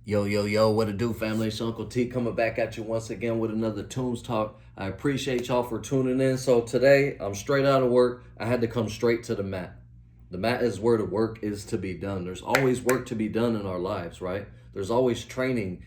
Yo, yo, yo, what it do, family? It's Uncle T coming back at you once again with another Toombs talk. I appreciate y'all for tuning in. So today, I'm straight out of work. I had to come straight to the mat. The mat is where the work is to be done. There's always work to be done in our lives, right? There's always training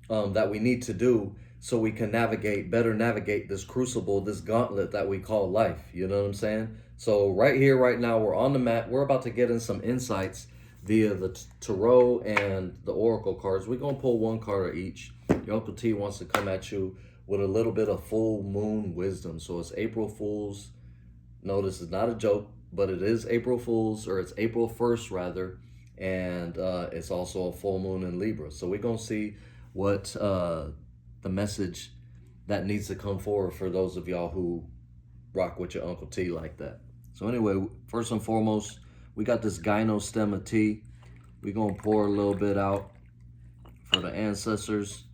that we need to do so we can better navigate this crucible, this gauntlet that we call life. You know what I'm saying? So right here, right now, we're on the mat. We're about to get in some insights via the tarot and the oracle cards. We're going to pull one card of each. Your Uncle T wants to come at you with a little bit of full moon wisdom. So it's April Fool's. No, this is not a joke, but it is April Fool's, or it's April 1st rather. And it's also a full moon in Libra. So we're going to see what the message that needs to come forward for those of y'all who rock with your Uncle T like that. So anyway, first and foremost, we got this gynostemma tea. We're going to pour a little bit out for the ancestors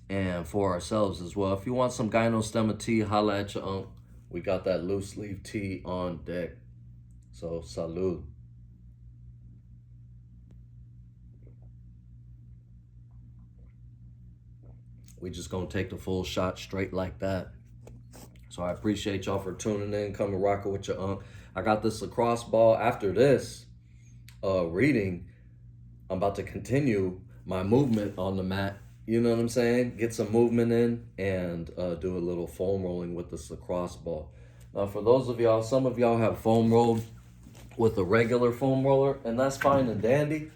and for ourselves as well. If you want some gynostemma tea, holla at your uncle. We got that loose leaf tea on deck. So, salud. We just going to take the full shot straight like that. So I appreciate y'all for tuning in, coming rocking with your uncle. I got this lacrosse ball. After this reading, I'm about to continue my movement on the mat. You know what I'm saying? Get some movement in and do a little foam rolling with this lacrosse ball. Now, for those of y'all, some of y'all have foam rolled with a regular foam roller, and that's fine and dandy.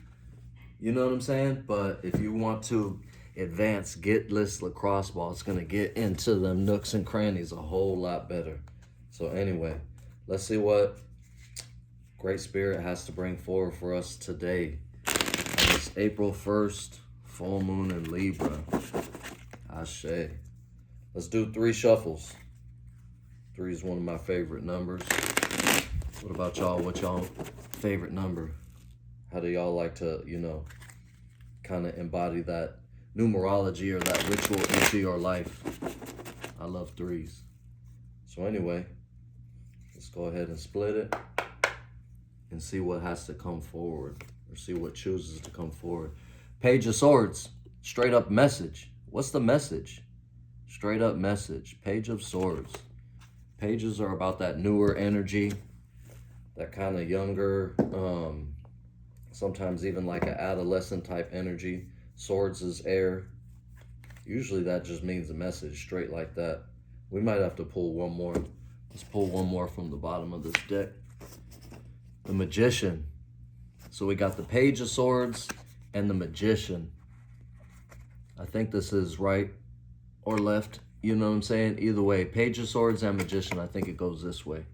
You know what I'm saying? But if you want to advance, get this lacrosse ball. It's going to get into them nooks and crannies a whole lot better. So anyway, let's see what Great Spirit has to bring forward for us today. It's April 1st, full moon in Libra. Ashe. Let's do 3 shuffles. 3 is one of my favorite numbers. What about y'all? What's y'all favorite number? How do y'all like to, kind of embody that numerology or that ritual into your life? I love 3s. So anyway, let's go ahead and split it and see what has to come forward, or see what chooses to come forward. Page of Swords, straight up message. What's the message? Straight up message. Page of Swords. Pages are about that newer energy, that kind of younger, sometimes even like an adolescent type energy. Swords is air. Usually that just means a message straight like that. We might have to pull one more. Let's pull one more from the bottom of this deck. The Magician. So we got the Page of Swords and the Magician. I think this is right or left. You know what I'm saying? Either way, Page of Swords and Magician. I think it goes this way.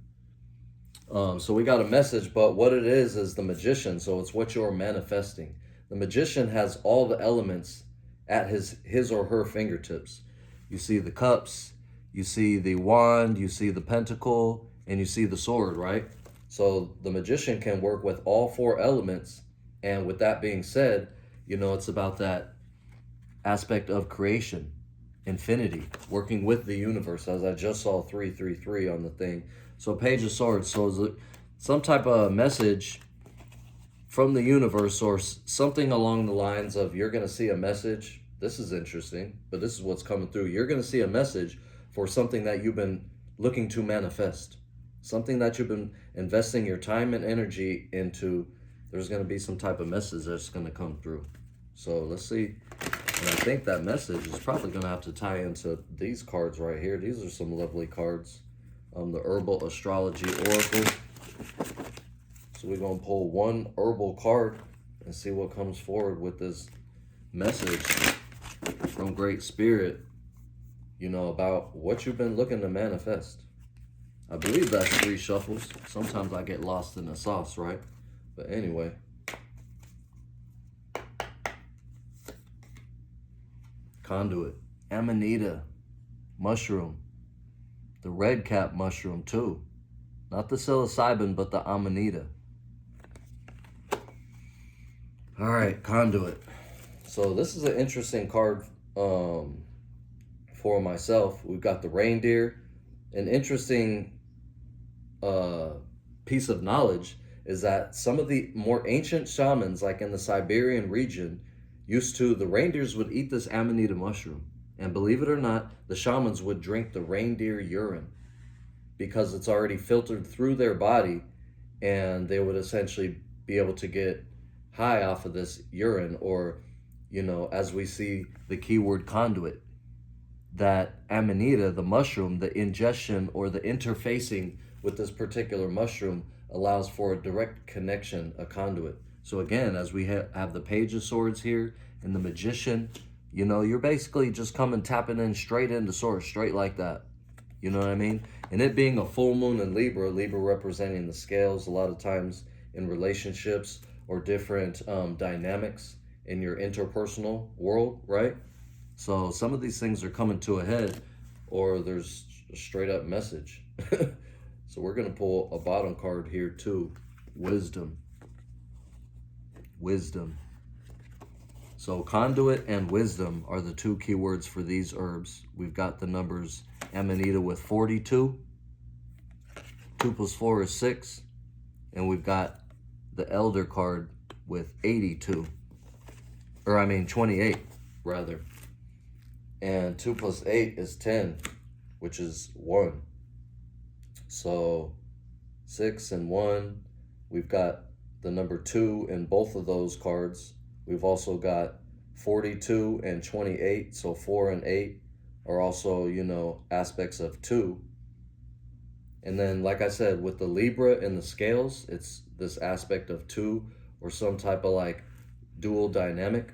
So we got a message, but what it is the Magician. So it's what you're manifesting. The Magician has all the elements at his or her fingertips. You see the cups, you see the wand, you see the pentacle, and you see the sword, right? So the Magician can work with all 4 elements. And with that being said, it's about that aspect of creation, infinity, working with the universe, as I just saw 333 on the thing. So Page of Swords, so is it some type of message from the universe, or something along the lines of, you're going to see a message. This is interesting, but this is what's coming through. You're going to see a message for something that you've been looking to manifest, something that you've been investing your time and energy into. There's going to be some type of message that's going to come through. So let's see. And I think that message is probably going to have to tie into these cards right here. These are some lovely cards. The Herbal Astrology Oracle. So we're going to pull one herbal card and see what comes forward with this message from Great Spirit, about what you've been looking to manifest. I believe that's 3 shuffles. Sometimes I get lost in the sauce, right? But anyway. Conduit, Amanita, mushroom, the red cap mushroom too. Not the psilocybin, but the Amanita. All right, Conduit. So this is an interesting card for myself. We've got the reindeer. An interesting piece of knowledge is that some of the more ancient shamans, like in the Siberian region, used to, the reindeers would eat this amanita mushroom. And believe it or not, the shamans would drink the reindeer urine because it's already filtered through their body, and they would essentially be able to get high off of this urine, or, you know, as we see the keyword conduit, that amanita, the mushroom, the ingestion or the interfacing with this particular mushroom allows for a direct connection, a conduit. So again, as we have the Page of Swords here and the Magician, you know, you're basically just coming tapping in straight into Source, straight like that. You know what I mean? And it being a full moon in Libra, Libra representing the scales a lot of times in relationships or different dynamics in your interpersonal world, right? So some of these things are coming to a head, or there's a straight up message. So we're going to pull a bottom card here too. Wisdom. Wisdom. So conduit and wisdom are the two keywords for these herbs. We've got the numbers Amanita with 42. 2 plus 4 is 6. And we've got the Elder card with 82. Or I mean 28, rather. And 2 plus 8 is 10, which is 1. So 6 and 1. We've got the number 2 in both of those cards. We've also got 42 and 28. So 4 and 8 are also, you know, aspects of 2. And then, like I said, with the Libra and the scales, it's this aspect of 2, or some type of like dual dynamic,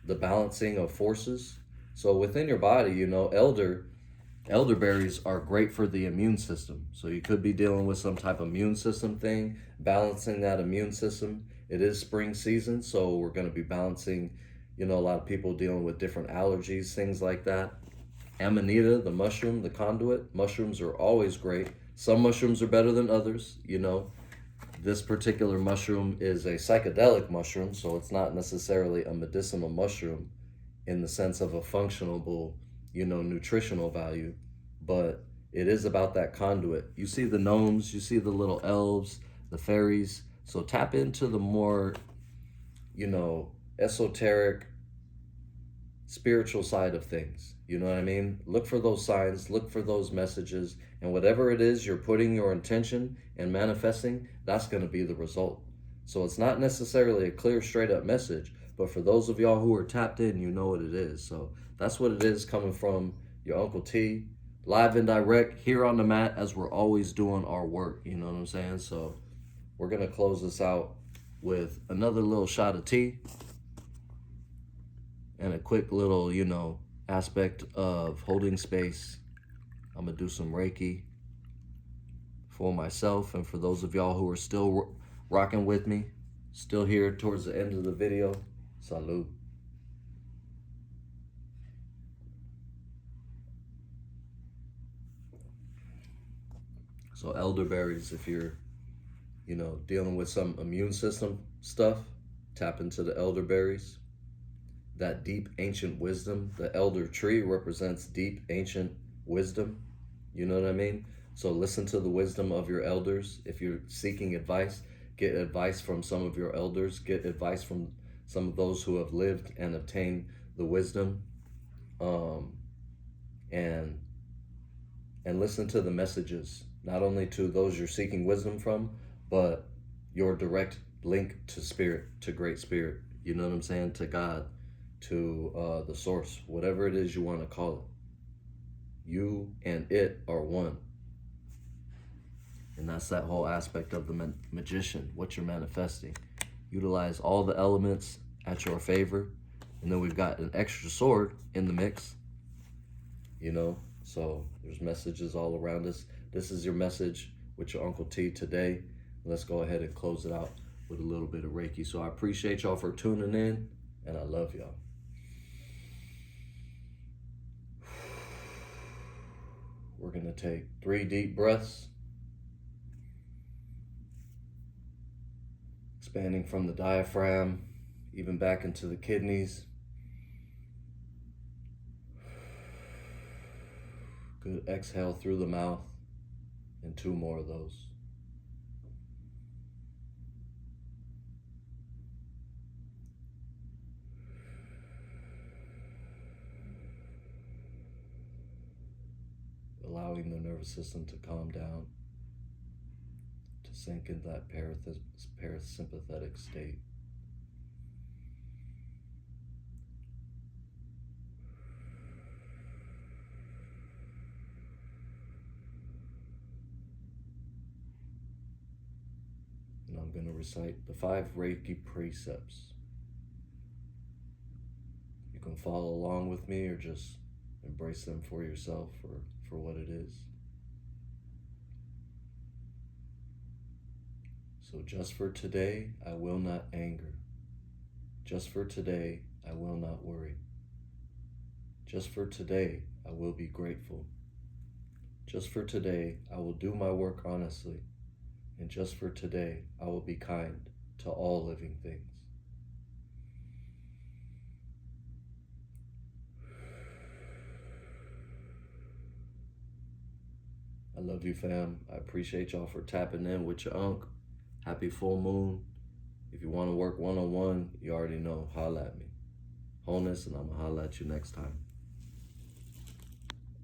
the balancing of forces. So within your body, you know, elderberries are great for the immune system. So you could be dealing with some type of immune system thing, balancing that immune system. It is spring season, so we're going to be balancing, you know, a lot of people dealing with different allergies, things like that. Amanita, the mushroom, the conduit, mushrooms are always great. Some mushrooms are better than others, you know. This particular mushroom is a psychedelic mushroom, so it's not necessarily a medicinal mushroom in the sense of a functional, you know, nutritional value, but it is about that conduit. You see the gnomes, you see the little elves, the fairies. So tap into the more, you know, esoteric, spiritual side of things. You know what I mean? Look for those signs, look for those messages, and whatever it is you're putting your intention and manifesting, that's going to be the result. So it's not necessarily a clear, straight up message, but for those of y'all who are tapped in, you know what it is. So that's what it is, coming from your Uncle T, live and direct here on the mat, as we're always doing our work. You know what I'm saying? So we're going to close this out with another little shot of tea and a quick little, you know, aspect of holding space. I'm going to do some Reiki for myself, and for those of y'all who are still rocking with me, still here towards the end of the video, salud. So elderberries, if you're, you know, dealing with some immune system stuff, tap into the elderberries. That deep ancient wisdom, the elder tree represents deep ancient wisdom. You know what I mean? So listen to the wisdom of your elders. If you're seeking advice, get advice from some of your elders. Get advice from some of those who have lived and obtained the wisdom. And listen to the messages, not only to those you're seeking wisdom from, but your direct link to spirit, to great spirit. You know what I'm saying? To God, to the source, whatever it is you want to call it. You and it are one. And that's that whole aspect of the magician, what you're manifesting. Utilize all the elements at your favor. And then we've got an extra sword in the mix, you know. So there's messages all around us. This is your message with your Uncle T today. Let's go ahead and close it out with a little bit of Reiki. So I appreciate y'all for tuning in, and I love y'all. We're going to take 3 deep breaths, expanding from the diaphragm, even back into the kidneys. Good exhale through the mouth, and 2 more of those. allowing the nervous system to calm down, to sink in that parasympathetic state. And I'm going to recite the 5 Reiki precepts. You can follow along with me or just embrace them for yourself for what it is. So just for today, I will not anger. Just for today, I will not worry. Just for today, I will be grateful. Just for today, I will do my work honestly. And just for today, I will be kind to all living things. I love you, fam. I appreciate y'all for tapping in with your Unc. Happy full moon. If you want to work one-on-one, you already know, holla at me. Wholeness, and I'm going to holla at you next time.